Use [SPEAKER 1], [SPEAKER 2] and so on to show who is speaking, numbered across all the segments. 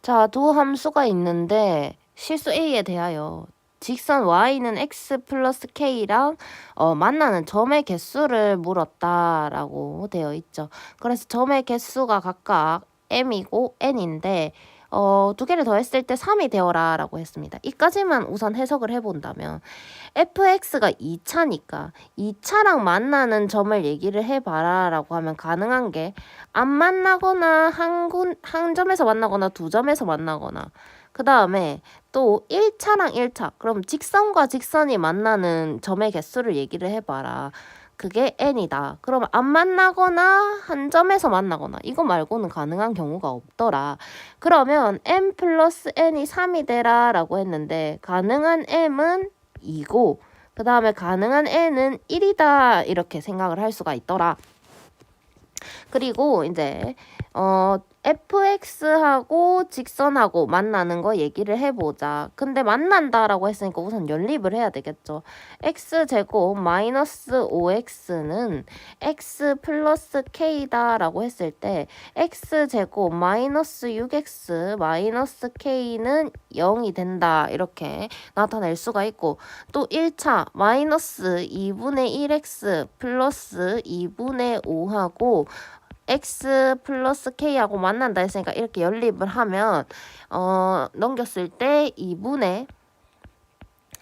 [SPEAKER 1] 자, 두 함수가 있는데 실수 A에 대하여 직선 y는 x 플러스 k랑 만나는 점의 개수를 물었다라고 되어 있죠. 그래서 점의 개수가 각각 m이고 n인데 두 개를 더했을 때 3이 되어라 라고 했습니다. 이까지만 우선 해석을 해본다면 fx가 2차니까 2차랑 만나는 점을 얘기를 해봐라 라고 하면 가능한 게 안 만나거나 한 점에서 만나거나 두 점에서 만나거나 그 다음에 또 1차랑 1차 그럼 직선과 직선이 만나는 점의 개수를 얘기를 해봐라. 그게 n이다. 그럼 안 만나거나 한 점에서 만나거나 이거 말고는 가능한 경우가 없더라. 그러면 m 플러스 n이 3이 되라 라고 했는데 가능한 m은 2고 그 다음에 가능한 n은 1이다 이렇게 생각을 할 수가 있더라. 그리고 이제 fx하고 직선하고 만나는 거 얘기를 해보자. 근데 만난다라고 했으니까 우선 연립을 해야 되겠죠. x제곱 마이너스 5x는 x 플러스 k다라고 했을 때 x제곱 마이너스 6x 마이너스 k는 0이 된다. 이렇게 나타낼 수가 있고 또 1차 마이너스 2분의 1x 플러스 2분의 5하고 x 플러스 k하고 만난다 했으니까 이렇게 연립을 하면 넘겼을 때 2분의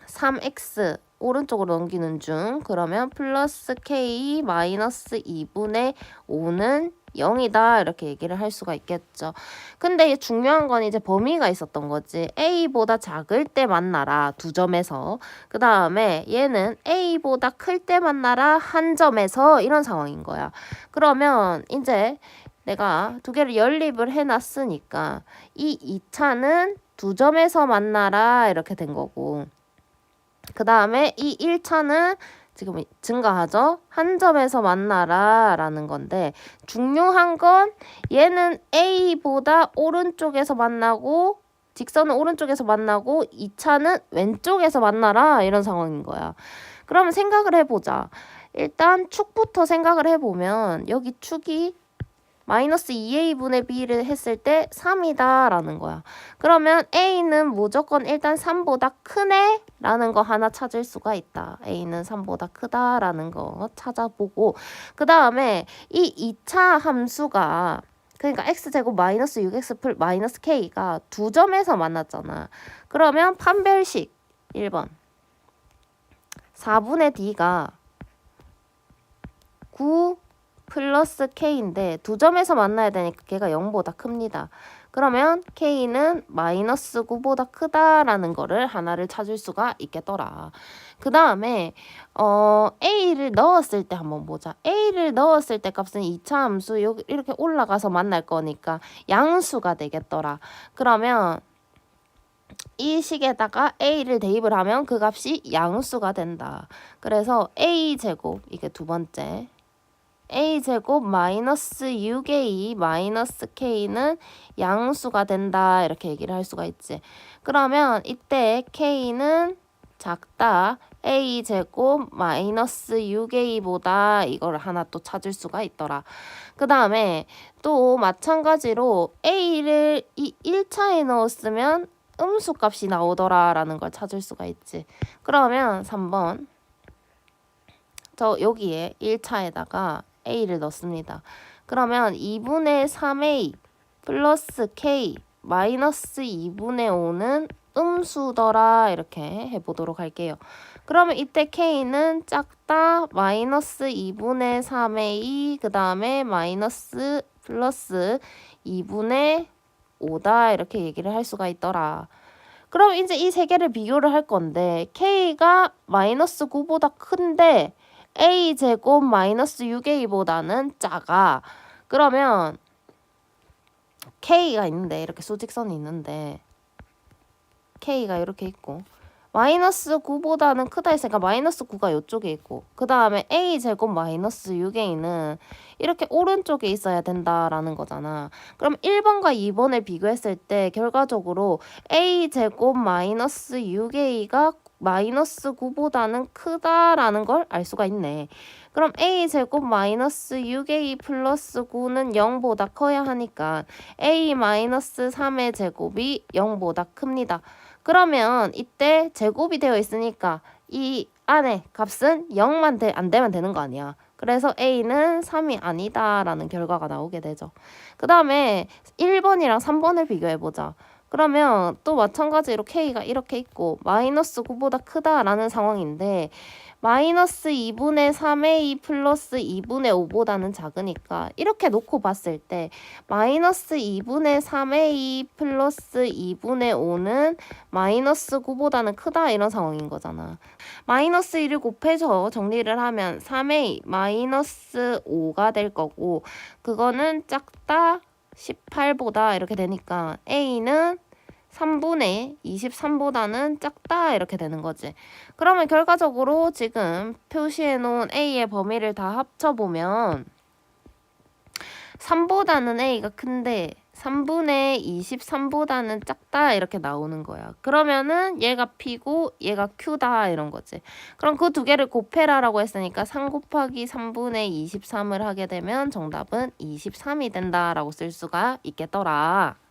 [SPEAKER 1] 3x 오른쪽으로 넘기는 중 그러면 플러스 k 마이너스 2분의 5는 0이다 이렇게 얘기를 할 수가 있겠죠. 근데 중요한 건 이제 범위가 있었던 거지. a보다 작을 때 만나라 두 점에서 그 다음에 얘는 a보다 클 때 만나라 한 점에서 이런 상황인 거야. 그러면 이제 내가 두 개를 연립을 해놨으니까 이 2차는 두 점에서 만나라 이렇게 된 거고 그 다음에 이 1차는 지금 증가하죠. 한 점에서 만나라 라는 건데 중요한 건 얘는 A보다 오른쪽에서 만나고 직선은 오른쪽에서 만나고 2차는 왼쪽에서 만나라 이런 상황인 거야. 그러면 생각을 해보자. 일단 축부터 생각을 해보면 여기 축이 마이너스 2a분의 b를 했을 때 3이다 라는 거야. 그러면 a는 무조건 일단 3보다 크네? 라는 거 하나 찾을 수가 있다. a는 3보다 크다 라는 거 찾아보고 그 다음에 이 2차 함수가 그러니까 x제곱 마이너스 6x 플 마이너스 k가 두 점에서 만났잖아. 그러면 판별식 1번 4분의 d가 9 플러스 k인데 두 점에서 만나야 되니까 걔가 0보다 큽니다. 그러면 k는 마이너스 9보다 크다라는 거를 하나를 찾을 수가 있겠더라. 그 다음에 a를 넣었을 때 한번 보자. a를 넣었을 때 값은 2차 함수 여기 이렇게 올라가서 만날 거니까 양수가 되겠더라. 그러면 이 식에다가 a를 대입을 하면 그 값이 양수가 된다. 그래서 a제곱 이게 두 번째 a제곱 마이너스 6a 마이너스 k는 양수가 된다 이렇게 얘기를 할 수가 있지. 그러면 이때 k는 작다 a제곱 마이너스 6a보다 이걸 하나 또 찾을 수가 있더라. 그 다음에 또 마찬가지로 a를 이 1차에 넣었으면 음수값이 나오더라 라는 걸 찾을 수가 있지. 그러면 3번 저 여기에 1차에다가 a를 넣습니다. 그러면 2분의 3a 플러스 k 마이너스 2분의 5는 음수더라 이렇게 해보도록 할게요. 그러면 이때 k는 작다 마이너스 2분의 3a 그 다음에 마이너스 플러스 2분의 5다 이렇게 얘기를 할 수가 있더라. 그럼 이제 이 세 개를 비교를 할 건데 k가 마이너스 9보다 큰데 a제곱 마이너스 6a보다는 작아. 그러면 k가 있는데 이렇게 수직선이 있는데 k가 이렇게 있고 마이너스 9보다는 크다 했으니까 마이너스 9가 이쪽에 있고 그 다음에 a제곱 마이너스 6a는 이렇게 오른쪽에 있어야 된다라는 거잖아. 그럼 1번과 2번을 비교했을 때 결과적으로 a제곱 마이너스 6a가 마이너스 9보다는 크다라는 걸 알 수가 있네. 그럼 a제곱 마이너스 6a 플러스 9는 0보다 커야 하니까 a 마이너스 3의 제곱이 0보다 큽니다. 그러면 이때 제곱이 되어 있으니까 이 안에 값은 0만 안 되면 되는 거 아니야. 그래서 a는 3이 아니다라는 결과가 나오게 되죠. 그 다음에 1번이랑 3번을 비교해보자. 그러면 또 마찬가지로 k가 이렇게 있고 마이너스 9보다 크다라는 상황인데 마이너스 2분의 3a 플러스 2분의 5보다는 작으니까 이렇게 놓고 봤을 때 마이너스 2분의 3a 플러스 2분의 5는 마이너스 9보다는 크다 이런 상황인 거잖아. 마이너스 1을 곱해서 정리를 하면 3a 마이너스 5가 될 거고 그거는 작다 18보다 이렇게 되니까 a는 3분의 23보다는 작다 이렇게 되는 거지. 그러면 결과적으로 지금 표시해 놓은 a의 범위를 다 합쳐보면 3보다는 a가 큰데 3분의 23보다는 작다 이렇게 나오는 거야. 그러면은 얘가 p고 얘가 q다 이런 거지. 그럼 그 두 개를 곱해라라고 했으니까 3 곱하기 3분의 23을 하게 되면 정답은 23이 된다라고 쓸 수가 있겠더라.